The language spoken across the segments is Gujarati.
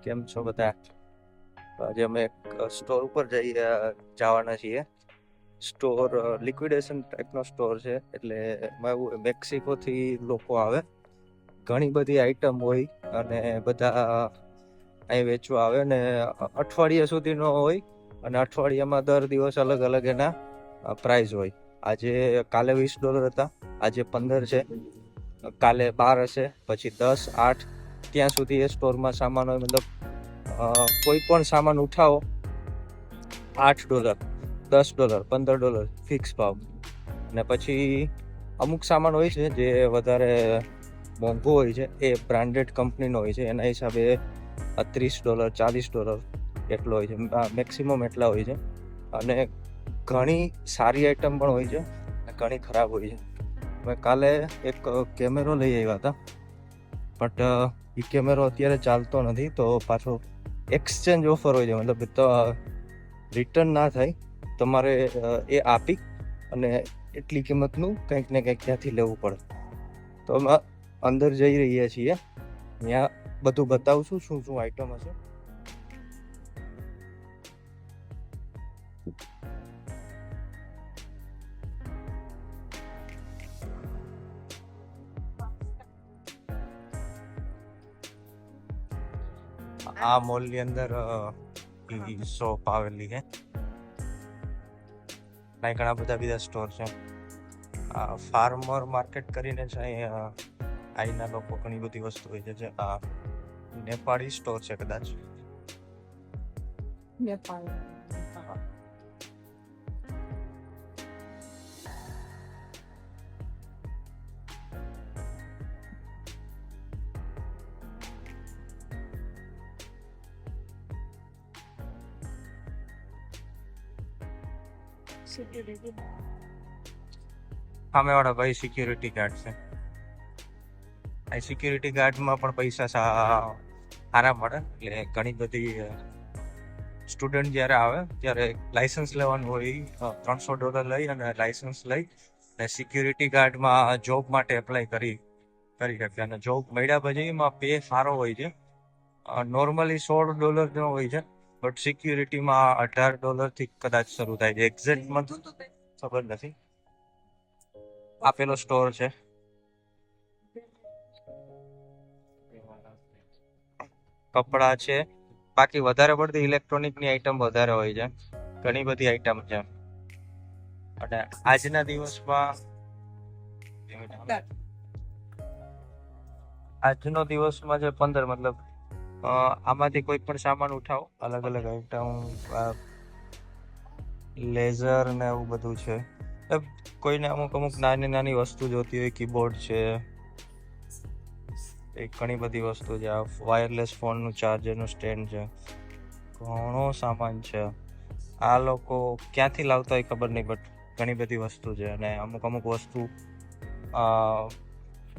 કેમ છો બધા? આજે અમે એક સ્ટોર ઉપર જવાના છીએ. સ્ટોર લિક્વિડેશન ટાઈપનો સ્ટોર છે, એટલે એમાં એવું મેક્સિકોથી લોકો આવે, ઘણી બધી આઈટમ હોય અને બધા અહીં વેચવા આવે ને અઠવાડિયા સુધીનો હોય અને અઠવાડિયામાં દર દિવસ અલગ અલગ એના પ્રાઇસ હોય. કાલે $20 હતા, આજે 15 છે, કાલે 12 હશે, પછી 10, 8 ત્યાં સુધી એ સ્ટોરમાં સામાન હોય. મતલબ કોઈ પણ સામાન ઉઠાવો $8, $10, $15 ફિક્સ ભાવ. અને પછી અમુક સામાન હોય છે જે વધારે મોંઘો હોય છે, એ બ્રાન્ડેડ કંપનીનો હોય છે, એના હિસાબે $30, $40 એટલો હોય છે, મેક્સિમમ એટલા હોય છે. અને ઘણી સારી આઈટમ પણ હોય છે અને ઘણી ખરાબ હોય છે. અમે કાલે એક કેમેરો લઈ આવ્યા હતા, બટ એ કેમેરો અત્યારે ચાલતો નથી, તો પાછો એક્સચેન્જ ઓફર હોય છે. મતલબ તો રિટર્ન ના થાય, તમારે એ આપી અને એટલી કિંમતનું કંઈક ને કંઈક ત્યાંથી લેવું પડે. તો અમે અંદર જઈ રહ્યા છીએ, ત્યાં બધું બતાવશું શું શું આઈટમ હશે. આ મોલની અંદર શોપ આવેલી છે, અહીં ઘણા બધા બીજા સ્ટોર છે. ફાર્મર માર્કેટ કરીને છે, અહીંના લોકો ઘણી બધી વસ્તુ વેચે છે. આ નેપાળી સ્ટોર છે કદાચ. સામેવાળા ભાઈ સિક્યુરિટી ગાર્ડ છે. આ સિક્યુરિટી ગાર્ડમાં પણ પૈસા સારા મળે. એટલે ઘણી બધી સ્ટુડન્ટ જ્યારે આવે ત્યારે લાયસન્સ લેવાનું હોય, $300 લઈ અને લાયસન્સ લઈ અને સિક્યુરિટી ગાર્ડમાં જોબ માટે એપ્લાય કરી શકે. અને જોબ મળ્યા પછી એમાં પે સારો હોય છે. નોર્મલી $16 હોય છે, બટ સિક્યુરિટીમાં $18 થી કદાચ શરૂ થાય છે. એક્ઝેક્ટ મને ખબર નથી. આપેલો સ્ટોર છે. કપડા છે, બાકી વધારે પડતી ઇલેક્ટ્રોનિકની આઈટમ વધારે હોય છે. ઘણી બધી આઈટમ છે. અને આજના દિવસમાં જે 15, મતલબ આમાંથી કોઈ પણ સામાન ઉઠાવો, અલગ અલગ આઈટમ, લેઝર ને એવું બધું છે. કોઈને અમુક નાની નાની વસ્તુ જોતી હોય, કીબોર્ડ છે, ઘણી બધી વસ્તુ છે. વાયરલેસ ફોનનું ચાર્જરનું સ્ટેન્ડ છે, ઘણો સામાન છે. આ લોકો ક્યાંથી લાવતા હોય ખબર નહીં, બટ ઘણી બધી વસ્તુ છે. અને અમુક વસ્તુ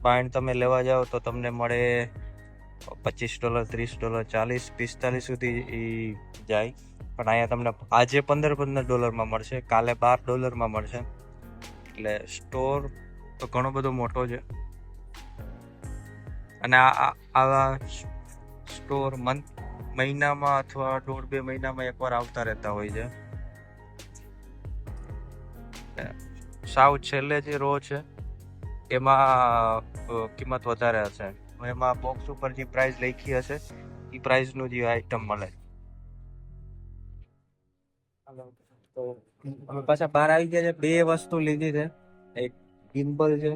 પાણી તમે લેવા જાઓ તો તમને મળે $25, $30, $40, $45 સુધી જાય. પણ અહીંયા તમને આજે $15 મળશે, કાલે $12 મળશે. એટલે સ્ટોર તો ઘણો બધો મોટો છે. અને આવા સ્ટોર મહિનામાં અથવા 1.5-2 મહિનામાં એકવાર આવતા રહેતા હોય છે. સાવ છેલ્લે જે રો છે એમાં કિંમત વધારે હશે. એમાં બોક્સ ઉપર જે પ્રાઇસ લખી હશે એ પ્રાઇસનું જે આઈટમ મળે. તો અમે પાછા બહાર આવી ગયા છે. 2 વસ્તુ લીધી છે. એક ગિમ્બલ છે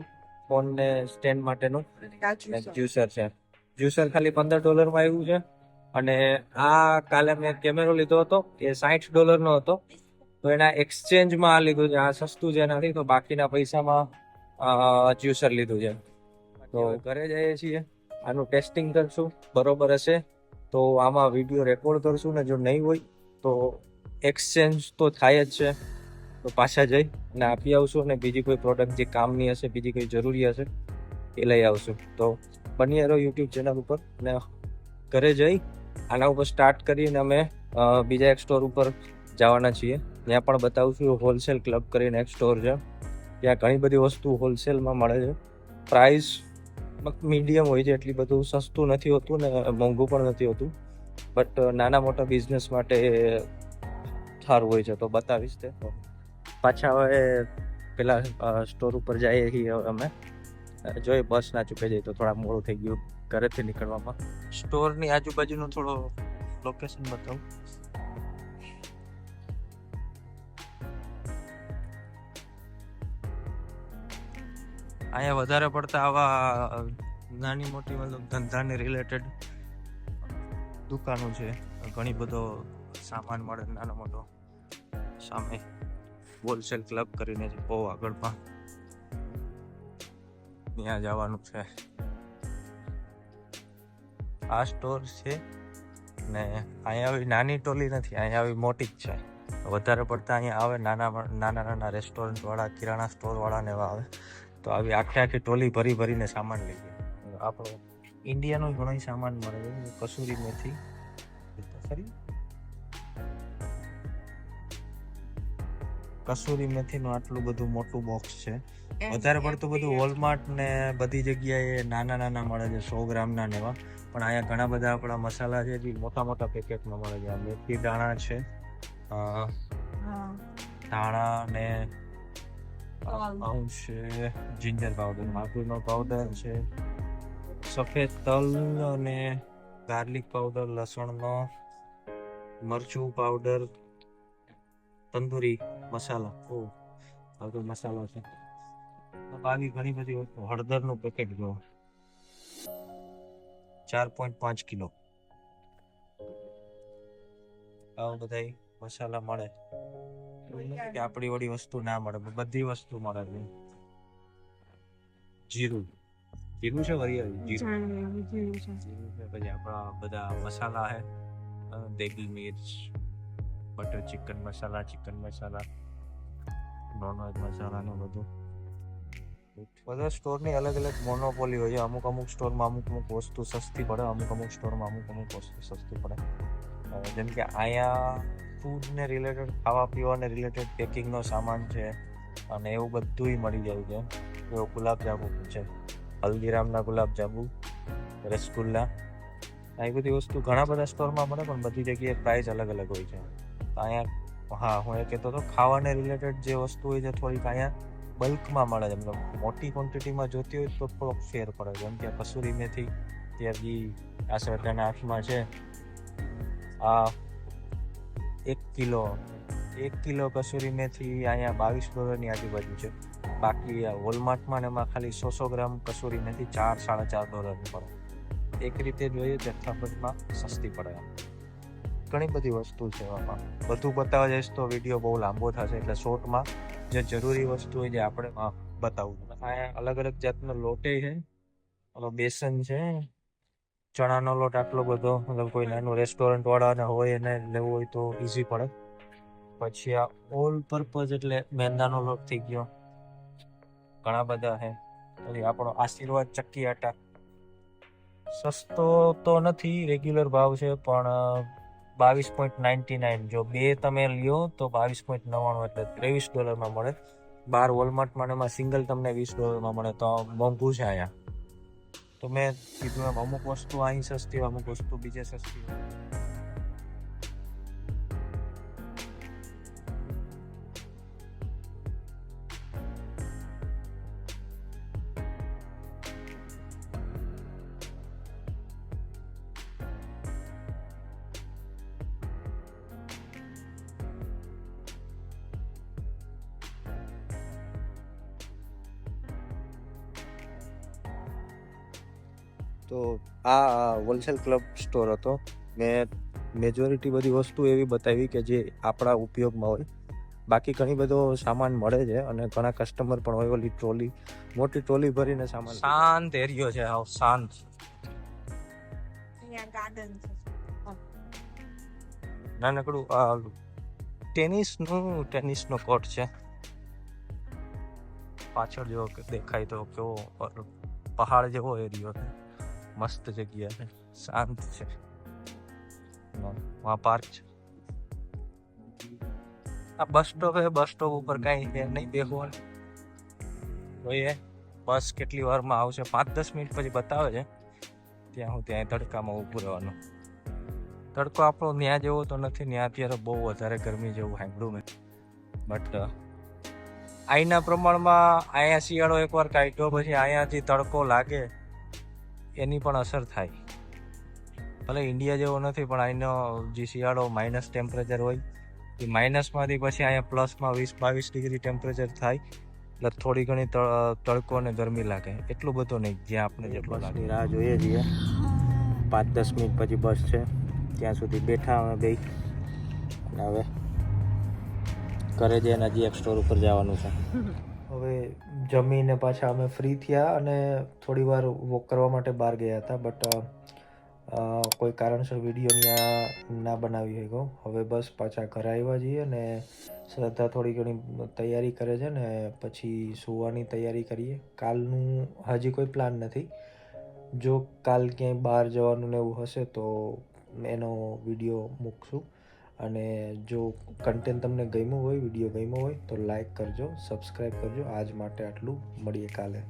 ફોન ને સ્ટેન્ડ માટેનું, જ્યુસર છે. જ્યુસર ખાલી $15 માં આવ્યું છે. અને આ કાલે મેં કેમેરો લીધો હતો, એ $60 નો હતો, તો એના એક્સચેન્જમાં આ લીધું છે. આ સસ્તું છે એનાથી, તો બાકીના પૈસામાં જ્યુસર લીધું છે. તો ઘરે જઈએ છીએ, આનું ટેસ્ટિંગ કરશું. બરોબર હશે તો આમાં વિડીયો રેકોર્ડ કરશું, ને જો નહીં હોય તો એક્સચેન્જ તો થાય જ છે, તો પાછા જઈ અને આપી આવશું. અને બીજી કોઈ પ્રોડક્ટ જે કામની હશે, બીજી કોઈ જરૂરી હશે, એ લઈ આવશું. તો બની રહો યુટ્યુબ ચેનલ ઉપર. અને ઘરે જઈ આના ઉપર સ્ટાર્ટ કરીને અમે બીજા એક સ્ટોર ઉપર જવાના છીએ. ત્યાં પણ બતાવશું. હોલસેલ ક્લબ કરીને એક સ્ટોર છે, ત્યાં ઘણી બધી વસ્તુ હોલસેલમાં મળે છે. પ્રાઇસ મીડિયમ હોય છે, એટલી બધું સસ્તું નથી હોતું ને મોંઘું પણ નથી હોતું. બટ નાના મોટા બિઝનેસ માટે સારું હોય છે, તો બતાવીશ તે. પાછા હવે પેલા સ્ટોર ઉપર જઈએ છીએ અમે. જોઈએ બસ ના ચૂકે જાય તો થોડા મોડું થઈ ગયું ઘરેથી નીકળવામાં. સ્ટોરની આજુબાજુનો થોડો લોકેશન બતાવું. અહીંયા વધારે પડતા આવા નાની મોટી મતલબ ધંધાને રિલેટેડ દુકાનો છે. ઘણી બધો સામાન મળે નાનો મોટો. સામે હોલસેલ ક્લબ કરીને છે બહુ આગળમાં, ત્યાં જવાનું છે. આ સ્ટોર છે ને અહીંયા આવી નાની ટોલી નથી, અહીંયા આવી મોટી જ છે. વધારે પડતા અહીંયા આવે નાના રેસ્ટોરન્ટ વાળા, કિરાણા સ્ટોર વાળા ને એવા આવે, તો આવી આખી ટોલી ભરીને સામાન લઈ જાય. આપણો ઇન્ડિયાનો ઘણો સામાન મળે છે. કસૂરી મેથી ખરી, કસૂરી મેથીનું આટલું બધું મોટું બોક્સ છે. વધારે પડતું બધું વોલમાર્ટ ને બધી જગ્યાએ નાના મળે છે, 100 ગ્રામના ને એવા. પણ અહીંયા ઘણા બધા આપણા મસાલા છે જે મોટા પેકેટમાં મળે છે. મેથી દાણા છે, ધાણા ને છે, જિંજર પાવડર, માકુનો પાવડર છે, સફેદ તલ અને ગાર્લિક પાવડર, લસણનો, મરચું પાવડર, તંદૂરી મસાલા, બધો મસાલો છે. બાકી ઘણી બધી વસ્તુ. હળદરનું પેકેટ જો 4.5 કિલો. આવા બધા મસાલા મળે. કે આપણી વળી વસ્તુ ના મળે, બધી વસ્તુ મળે છે. જીરું છે, વરિયાળી જીરું છે. પછી આપણા બધા મસાલા છે, દેગી મિર્ચ, બટર ચિકન મસાલા, નોનવેજ મસાલા ને બધું. બધા સ્ટોરની અલગ મોનોપોલી હોય છે. અમુક સ્ટોરમાં અમુક વસ્તુ સસ્તી પડે, અમુક સ્ટોરમાં અમુક વસ્તુ સસ્તી પડે. જેમ કે અહીંયા ફૂડ ને રિલેટેડ, ખાવા પીવાને રિલેટેડ પેકિંગનો સામાન છે અને એવું બધુંય મળી જાય છે. એવો ગુલાબજાંબુ છે, હલ્દીરામના ગુલાબજાંબુ, રસગુલ્લા, આ બધી વસ્તુ ઘણા બધા સ્ટોરમાં મળે, પણ બધી જગ્યાએ પ્રાઇસ અલગ હોય છે. અહીંયા હું એ કહેતો હતો, ખાવાને રિલેટેડ જે વસ્તુ હોય છે થોડીક અહીંયા બલ્કમાં મળે છે. મતલબ મોટી ક્વોન્ટિટીમાં જોતી હોય તો થોડોક ફેર પડે. જેમ કે કસૂરી મેથી ત્યારથી આશરે 8માં છે. આ 1 કિલો કસૂરી મેથી અહીંયા $22 આજુબાજુ છે. બાકી વોલમાર્ટમાં ને એમાં ખાલી 100 ગ્રામ કસૂરી મેથી $4-4.5 પડે. એક રીતે જોઈએ જથ્થાબંધમાં સસ્તી પડે. ઘણી બધી વસ્તુ છે એમાં. બધું બતાવવા જઈશ તો વિડીયો બહુ લાંબો થશે, એટલે શોર્ટમાં જે જરૂરી વસ્તુ હોય જે આપણે બતાવવું. અહીંયા અલગ જાતનો લોટે છે, બેસન છે, ચણાનો લોટ આટલો બધો. મતલબ કોઈ નાનું રેસ્ટોરન્ટ વાળાને હોય એને લેવું હોય તો ઈઝી પડે. પછી આ ઓલ પર્પઝ એટલે મેંદાનો લોટ થઈ ગયો. ઘણા બધા છે. પછી આપણો આશીર્વાદ ચક્કી આટા સસ્તો તો નથી, રેગ્યુલર ભાવ છે, પણ 22.99. જો 2 તમે લ્યો તો 22.99, એટલે $23 મળે. બહાર વોલમાર્ટમાં એમાં સિંગલ તમને $20 મળે, તો મોંઘું છે અહીંયા. તો મેં કીધું એમ અમુક વસ્તુ અહીં સસ્તી હોય, અમુક વસ્તુ બીજે સસ્તી હોય. તો આ હોલસેલ ક્લબ સ્ટોર હતો. મેં મેજોરિટી બધી વસ્તુ એવી બતાવી કે જે આપણા ઉપયોગમાં હોય. બાકી ઘણી બધો સામાન મળે છે અને ઘણા કસ્ટમર પણ હોય. ઓલી ટ્રોલી, મોટી ટ્રોલી ભરીને સામાન. શાંત એરિયો છે, હાવ શાંત. અહીંયા ગાર્ડન છે, નાનકડું ટેનિસનો કોર્ટ છે. પાછળ જો દેખાય તો કેવો પહાડ જેવો એરિયો છે. મસ્ત જગ્યા છે, શાંત છે. વहाँ પાર્ક છે. આ બસ સ્ટોપ છે. બસ સ્ટોપ ઉપર કઈ નહીં બેસવાનું. જોઈએ બસ કેટલી વારમાં આવશે. 5-10 મિનિટ પછી બતાવે છે. ત્યાં તડકામાં ઊભું રહેવાનું. તડકો આપણો ત્યાં જેવો તો નથી, ત્યાં અત્યારે બહુ વધારે ગરમી જેવું સાંભળ્યું મેં. બટ અહીંના પ્રમાણમાં અહીંયા શિયાળો એકવાર કાઢ્યો પછી અહીંયાથી તડકો લાગે એની પણ અસર થાય. ભલે ઇન્ડિયા જેવો નથી પણ અહીંનો જે શિયાળો માઇનસ ટેમ્પરેચર હોય એ માઇનસમાંથી પછી અહીંયા પ્લસમાં 20-22 ડિગ્રી ટેમ્પરેચર થાય એટલે થોડી ઘણી તડકો અને ગરમી લાગે, એટલું બધું નહીં જ્યાં આપણે જેટલો લાગે. રાહ જોઈએ છીએ, 5-10 મિનિટ પછી બસ છે, ત્યાં સુધી બેઠા અમે બે. અને હવે ઘરે જઈને હજી એક સ્ટોર ઉપર જવાનું છે. હવે જમીને પાછા અમે ફ્રી થયા અને થોડી વાર વોક કરવા માટે બહાર ગયા હતા, બટ કોઈ કારણસર વિડીયો ત્યાં ના બનાવી શક્યો. હવે બસ પાછા ઘરે આવ્યા છીએ અને શ્રદ્ધા થોડી ઘણી તૈયારી કરે છે ને પછી સુવાની તૈયારી કરીએ. કાલનું હજી કોઈ પ્લાન નથી, જો કાલ ક્યાંય બહાર જવાનું ને એવું હશે તો એનો વિડીયો મૂકશું. અને જો કન્ટેન્ટ તમને ગમ્યું હોય, વિડીયો ગમ્યો હોય તો લાઈક કરજો, સબસ્ક્રાઈબ કરજો. આજ માટે આટલું, મળીએ કાલે.